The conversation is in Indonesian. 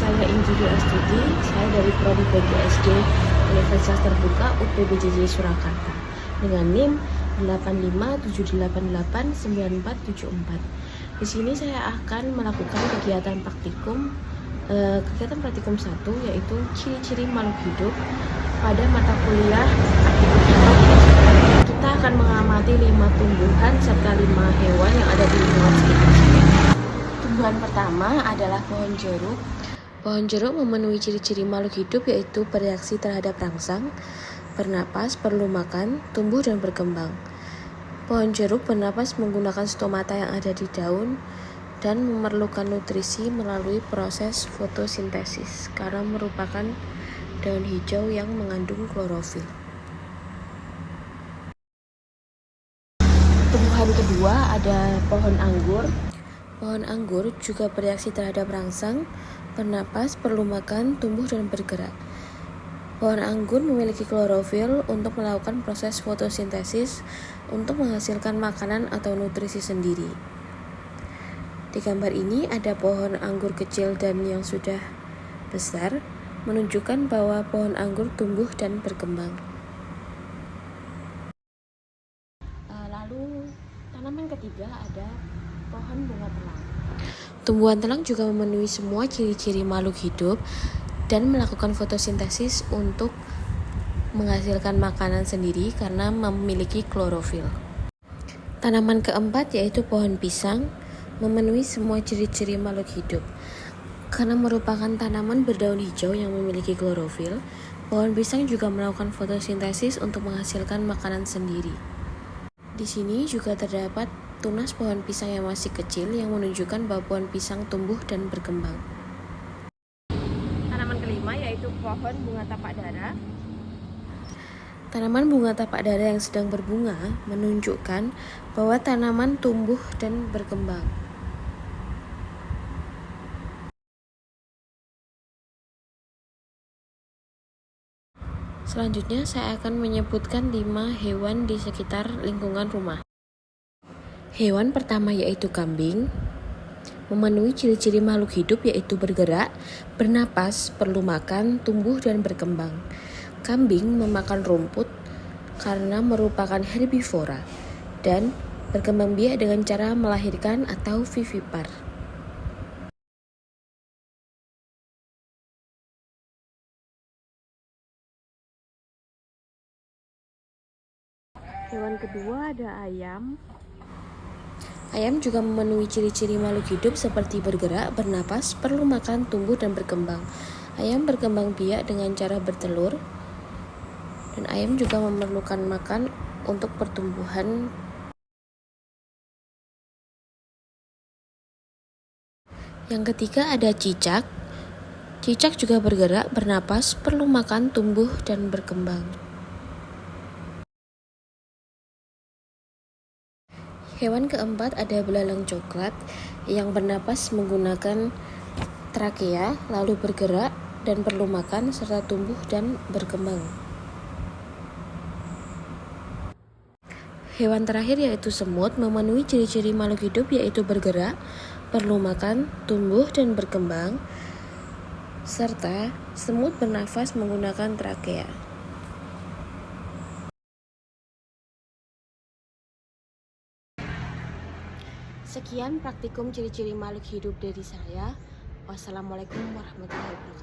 saya Injuri Astuti, saya dari Prodi PGSD Universitas Terbuka UPBJJ Surakarta dengan NIM 85788944. Di sini saya akan melakukan kegiatan praktikum 1 yaitu ciri-ciri makhluk hidup pada mata kuliah kita akan mengamati 5 tumbuhan serta 5 hewan yang ada di lingkungan sekitar saya. Tumbuhan pertama adalah pohon jeruk. Pohon jeruk memenuhi ciri-ciri makhluk hidup yaitu bereaksi terhadap rangsang, bernapas, perlu makan, tumbuh dan berkembang. Pohon jeruk bernapas menggunakan stomata yang ada di daun dan memerlukan nutrisi melalui proses fotosintesis karena merupakan daun hijau yang mengandung klorofil. Tumbuhan kedua ada pohon anggur. Pohon anggur juga bereaksi terhadap rangsang, bernapas, perlu makan, tumbuh dan bergerak. Pohon anggur memiliki klorofil untuk melakukan proses fotosintesis untuk menghasilkan makanan atau nutrisi sendiri. Di gambar ini ada pohon anggur kecil dan yang sudah besar, menunjukkan bahwa pohon anggur tumbuh dan berkembang. Lalu tanaman ketiga ada pohon bunga telang. Tumbuhan telang juga memenuhi semua ciri-ciri makhluk hidup dan melakukan fotosintesis untuk menghasilkan makanan sendiri karena memiliki klorofil. Tanaman keempat yaitu pohon pisang, memenuhi semua ciri-ciri makhluk hidup. Karena merupakan tanaman berdaun hijau yang memiliki klorofil, pohon pisang juga melakukan fotosintesis untuk menghasilkan makanan sendiri. Di sini juga terdapat tunas pohon pisang yang masih kecil yang menunjukkan bahwa pohon pisang tumbuh dan berkembang. Tanaman kelima yaitu pohon bunga tapak dara. Tanaman bunga tapak dara yang sedang berbunga menunjukkan bahwa tanaman tumbuh dan berkembang. Selanjutnya saya akan menyebutkan 5 hewan di sekitar lingkungan rumah. Hewan pertama yaitu kambing, memenuhi ciri-ciri makhluk hidup yaitu bergerak, bernapas, perlu makan, tumbuh dan berkembang. Kambing memakan rumput karena merupakan herbivora dan berkembang biak dengan cara melahirkan atau vivipar. Hewan kedua ada ayam. Ayam juga memenuhi ciri-ciri makhluk hidup seperti bergerak, bernapas, perlu makan, tumbuh dan berkembang. Ayam berkembang biak dengan cara bertelur. Dan ayam juga memerlukan makan untuk pertumbuhan. Yang ketiga ada cicak. Cicak juga bergerak, bernapas, perlu makan, tumbuh dan berkembang. Hewan keempat ada belalang coklat yang bernapas menggunakan trakea, lalu bergerak dan perlu makan serta tumbuh dan berkembang. Hewan terakhir yaitu semut, memenuhi ciri-ciri makhluk hidup yaitu bergerak, perlu makan, tumbuh dan berkembang, serta semut bernafas menggunakan trakea. Sekian praktikum ciri-ciri makhluk hidup dari saya. Wassalamualaikum warahmatullahi wabarakatuh.